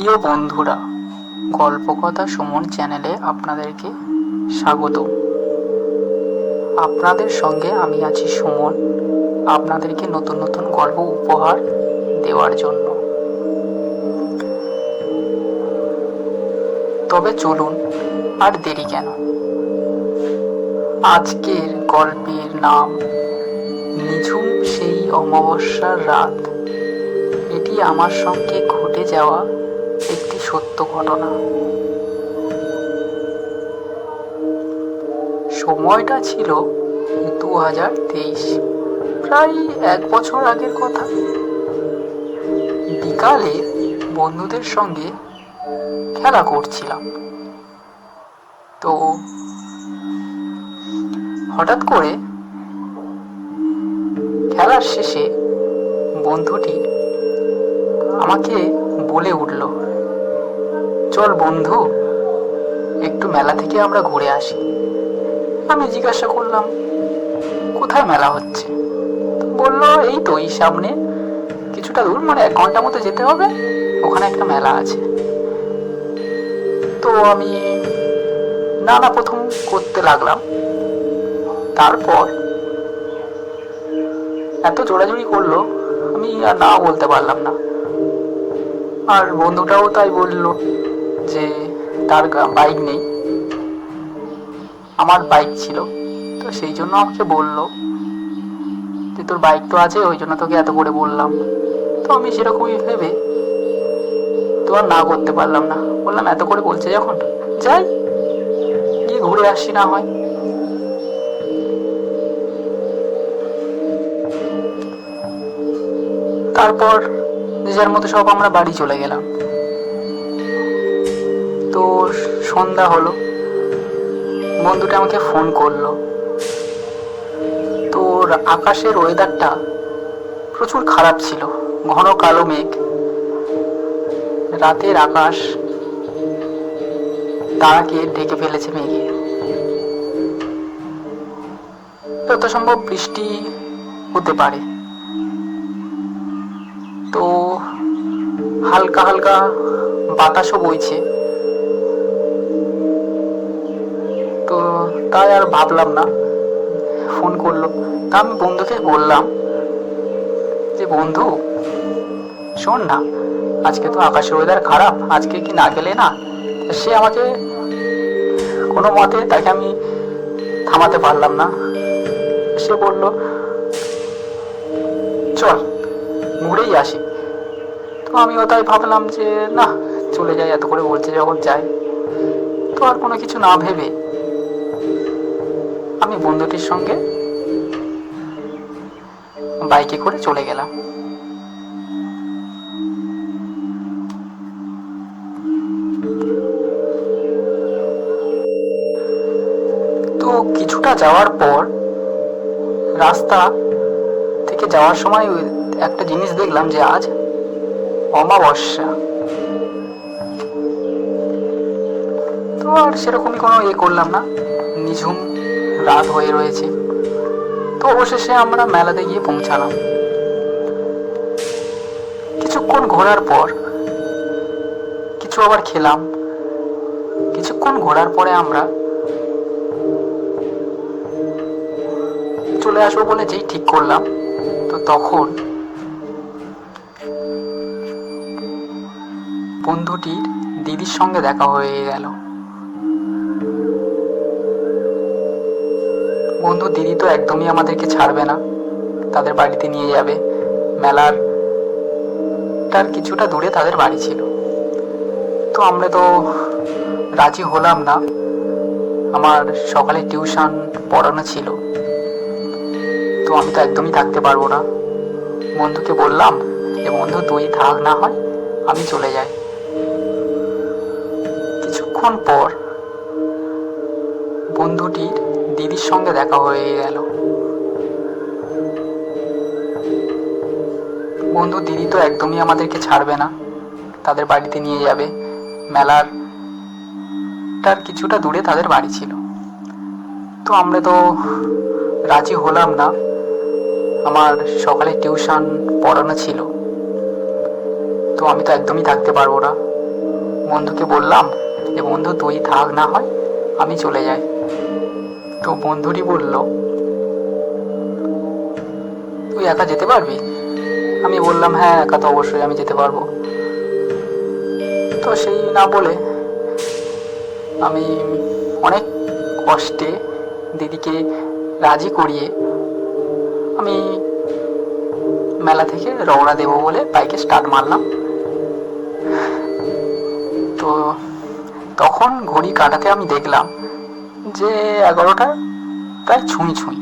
প্রিয় বন্ধুরা, গল্পকথা সুমন চ্যানেলে আপনাদেরকে স্বাগত। আপনাদের সঙ্গে আমি আছি সুমন, আপনাদেরকে নতুন নতুন গল্প উপহার দেওয়ার জন্য। তবে চলুন, আর দেরি কেন, আজকের গল্পের নাম নিঝুম সেই অমাবস্যার রাত। এটি আমার সঙ্গে ঘটে যাওয়া একটি সত্য ঘটনা। সময়টা ছিল 2023, প্রায় 1 বছর আগের কথা। বিকালে বন্ধুদের সঙ্গে খেলা করছিলাম, তো হঠাৎ করে খেলার শেষে বন্ধুটি আমাকে বলে উঠল, চল বন্ধু, একটু মেলা থেকে আমরা ঘুরে আসি। আমি জিজ্ঞাসা করলাম, কোথায় মেলা হচ্ছে? বলল, এই তো এই সামনে কিছুটা দূর, মানে 1 ঘন্টা মতো যেতে হবে, ওখানে একটা মেলা আছে। তো আমি না প্রথম করতে লাগলাম। তারপর এত জোরাজুরি করলো, আমি আর না বলতে পারলাম না। আর বন্ধুটাও তাই বলল যে তার বাইক নেই, আমার বাইক ছিল, তো সেই জন্য আমাকে বলল যে তোর বাইক তো আছে, ওই জন্য তোকে এত করে বললাম। তো আমি সেরকমই ভেবে তো আর না করতে পারলাম না। বললাম, এত করে বলছে যখন, যাই, গিয়ে ঘুরে আসি না হয়। তারপর যে যার মতো সব আমরা বাড়ি চলে গেলাম। তো সন্ধ্যা হলো, বন্ধুটা আমাকে ফোন করলো। তো আকাশের ওয়েদারটা প্রচুর খারাপ ছিল, ঘন কালো মেঘ, রাতের আকাশ তারাকে ঢেকে ফেলেছে মেঘে। যত সম্ভব বৃষ্টি হতে পারে। তো হালকা হালকা বাতাসও বইছে। তো তাই আর ভাবলাম না, ফোন করলো। তা আমি বন্ধুকে বললাম যে, বন্ধু শোন না, আজকে তো আকাশের ওয়েদার খারাপ, আজকে কি না গেলে না? সে আমাকে কোনো মতে, তাকে আমি থামাতে পারলাম না। সে বলল, চল ঘুরেই আসি। তো আমিও তাই ভাবলাম যে না, চলে যাই, এত করে বলছে যখন যাই। তো আর কোনো কিছু না ভেবে আমি বন্ধুটির সঙ্গে বাইকে করে চলে গেলাম। তো কিছুটা যাওয়ার পর রাস্তা থেকে যাওয়ার সময় একটা জিনিস দেখলাম, যে আজ অমাবস্যা। তো আর সেরকমই কোনো করলাম না, নিঝুম রাত হয়ে রয়েছে। তো অবশেষে আমরা মেলাতে গিয়ে পৌঁছালাম। কিছুক্ষণ ঘোরার পর কিছু আবার খেলাম। কিছুক্ষণ ঘোরার পরে আমরা চলে আসবো বলে যেই ঠিক করলাম, তো তখন বন্ধুটির দিদির সঙ্গে দেখা হয়ে গেল। বন্ধু দিদি তো একদমই আমাদেরকে ছাড়বে না, তাদের বাড়িতে নিয়ে যাবে। মেলার তার কিছুটা দূরে তাদের বাড়ি ছিল। তো আমরা তো রাজি হলাম না, আমার সকালে টিউশন পড়ানো ছিল, তো আমি তো একদমই থাকতে পারবো না। বন্ধুকে বললাম যে, বন্ধু তুই থাক, না হয় আমি চলে যাই। কিছুক্ষণ পর বন্ধুটির দিদির সঙ্গে দেখা হয়ে গেল। বন্ধু দিদি তো একদমই আমাদেরকে ছাড়বে না, তাদের বাড়িতে নিয়ে যাবে। মেলার তার কিছুটা দূরে তাদের বাড়ি ছিল। তো আমরা তো রাজি হলাম না, আমার সকালে টিউশন পড়ানো ছিল, তো আমি তো একদমই থাকতে পারবো না। বন্ধুকে বললাম যে বন্ধু তুই থাক, না হয় আমি চলে যাই। তো বন্ধুটি বলল, তুই একা যেতে পারবি? আমি বললাম, হ্যাঁ একা তো অবশ্যই আমি যেতে পারবো। তো সেই না বলে আমি অনেক কষ্টে দিদিকে রাজি করিয়ে আমি মেলা থেকে রওনা দেবো বলে বাইকে স্টার্ট মারলাম। তো তখন ঘড়ি কাটাতে আমি দেখলাম যে 11টা প্রায় ছুঁই ছুঁই।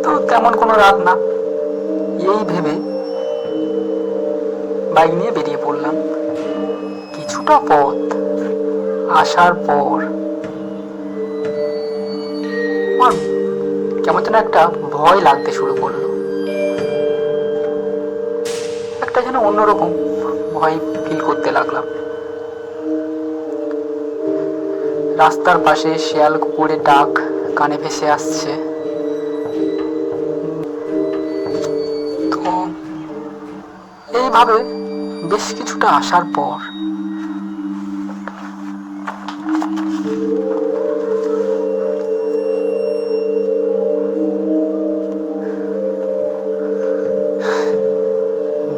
তো তেমন কোনো রাত না, এই ভেবে বাইক নিয়ে বেরিয়ে পড়লাম। কিছুটা পথ আসার পর আমার কেমন যেন একটা ভয় লাগতে শুরু করলো। একটা যেন অন্যরকম ভয় ফিল করতে লাগলাম। রাস্তার পাশে শেয়াল কুকুরের ডাক কানে ভেসে আসছে। তো এইভাবে বেশ কিছুটা আসার পর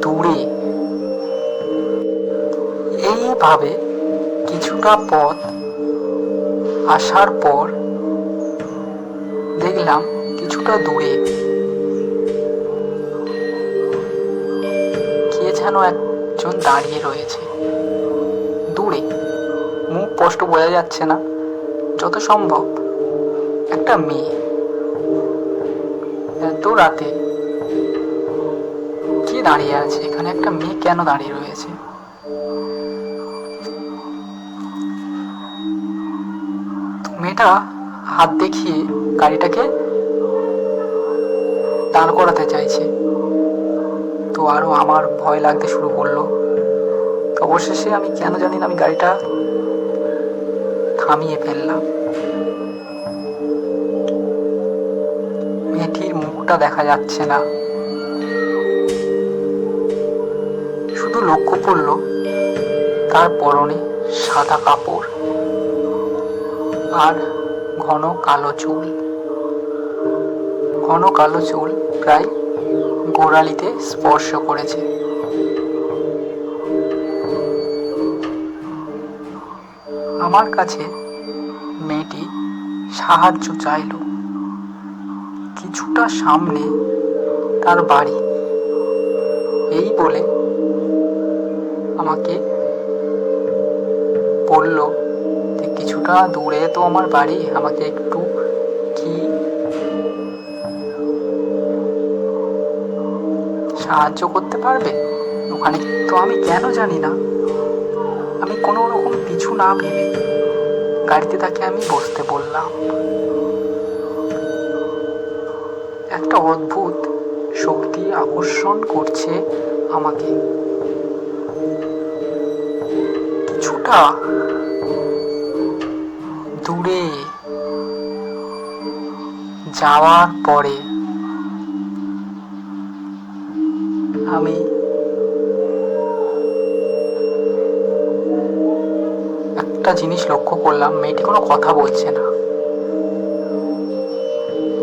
দূরে এইভাবে কিছুটা পথ আসার পর দেখলাম কিছুটা দূরে কে যেন একজন দাঁড়িয়ে রয়েছে। দূরে, মুখ স্পষ্ট বোঝা যাচ্ছে না, যত সম্ভব একটা মেয়ে। এত রাতে কে দাঁড়িয়ে আছে এখানে? একটা মেয়ে কেন দাঁড়িয়ে রয়েছে? মেয়েটা হাত দেখিয়ে গাড়িটাকে দাঁড় করাতে চাইছে। তো আরো আমার ভয় লাগতে শুরু করলো। অবশেষে আমি কেন জানি না আমি গাড়িটা থামিয়ে ফেললাম। মেয়েটির মুখটা দেখা যাচ্ছে না, শুধু লক্ষ্য পড়ল তার পরনে সাদা কাপড় আর ঘন কালো চুল। ঘন কালো চুল প্রায় গোড়ালিতে স্পর্শ করেছে। আমার কাছে মেয়েটি সাহায্য চাইল। কিছুটা সামনে তার বাড়ি, এই বলে আমাকে বলল যে কিছুটা দূরে তো আমার বাড়ি, আমাকে একটু কি সাহায্য করতে পারবে ওখানে? তো আমি কেন জানি না, আমি কোনো রকম পিছু না ভেবে গাড়িতে তাকে আমি বসতে বললাম। একটা অদ্ভুত শক্তি আকর্ষণ করছে আমাকে। কিছুটা দূরে যাওয়ার পরে আমি একটা জিনিস লক্ষ্য করলাম, মেয়েটি কোনো কথা বলছে না।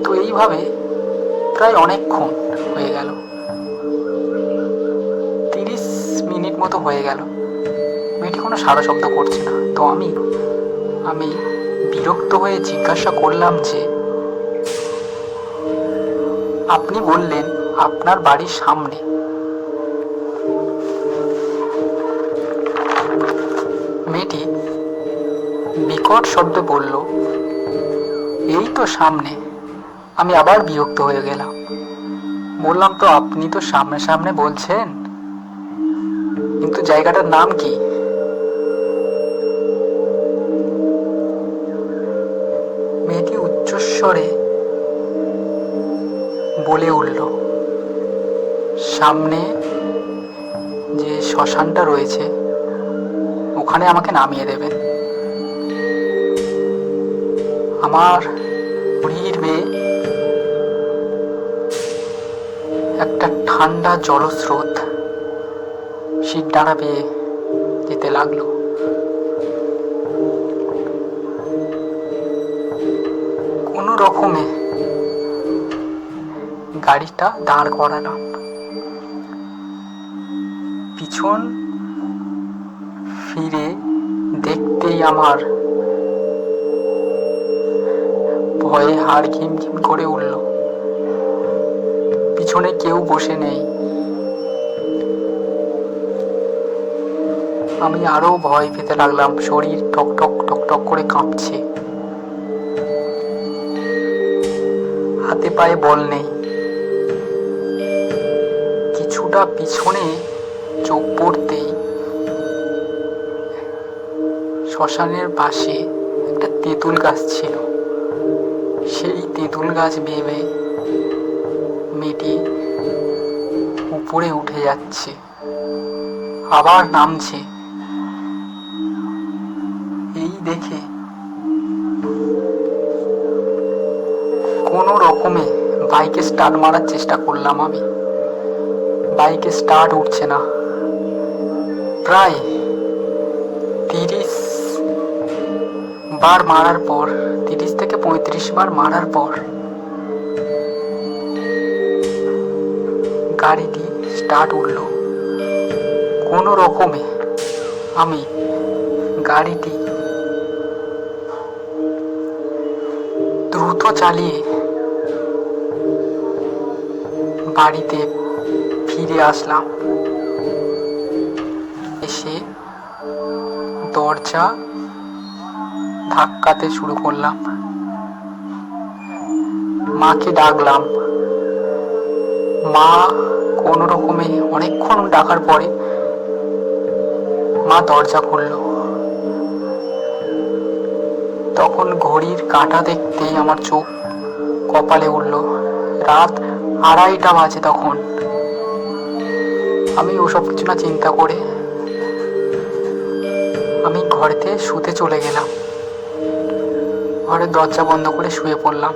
তো এইভাবে প্রায় অনেকক্ষণ হয়ে গেল, 30 মিনিট মতো হয়ে গেল। মেয়েটি কোনো সাড়া শব্দ করছে না। তো আমি বিরক্ত হয়ে জিজ্ঞাসা করলাম যে, আপনি বললেন আপনার বাড়ির সামনে। মেয়েটি বিকট শব্দে বলল, এই তো সামনে। আমি আবার বিরক্ত হয়ে গেলাম। বললাম, তো আপনি তো সামনে সামনে বলছেন, কিন্তু জায়গাটার নাম কি? মেয়েটি উচ্চস্বরে বলে উঠল, সামনে যে শ্মশানটা রয়েছে ওখানে আমাকে নামিয়ে দেবেন। আমার শরীর বেয়ে ঠান্ডা জলস্রোত শিরদাঁড়া বেয়ে যেতে লাগলো। কোনো রকমে গাড়িটা দাঁড় করালাম। পিছন ফিরে দেখতেই আমার ভয়ে হাড় ঘিমঘিম করে উঠল। পিছনে কেউ বসে নেই। আমি আরো ভয় পেতে লাগলাম। শরীর টকটক টকটক করে কাঁপছে। হাতে পায়ে বল নেই। কিছুটা পিছনে চোখ পড়তেই শ্মশানের পাশে একটা তেঁতুল গাছ ছিল। সেই তেঁতুল গাছ ভেবে মেয়েটি উপরে উঠে যাচ্ছে, আবার নামছে। এই দেখে কোনো রকমে বাইকে স্টার্ট মারার চেষ্টা করলাম আমি। বাইকে স্টার্ট উঠছে না। প্রায় 30 বার মারার পর, 30 থেকে 35 বার মারার পর গাড়িটি স্টার্ট উঠলো। কোনো রকমে আমি গাড়িটি দ্রুত চালিয়ে বাড়িতে ফিরে আসলাম। এসে দরজা ধাক্কাতে শুরু করলাম। মাকে ডাকলাম। মা কোনো রকমে অনেকক্ষণ ডাকার পরে মা দরজা খুলল। তখন ঘড়ির কাঁটা দেখতেই আমার চোখ কপালে উঠল। রাত 2:30 বাজে তখন। আমি ওসব কিছু না চিন্তা করে আমি ঘরেতে শুতে চলে গেলাম। ঘরের দরজা বন্ধ করে শুয়ে পড়লাম।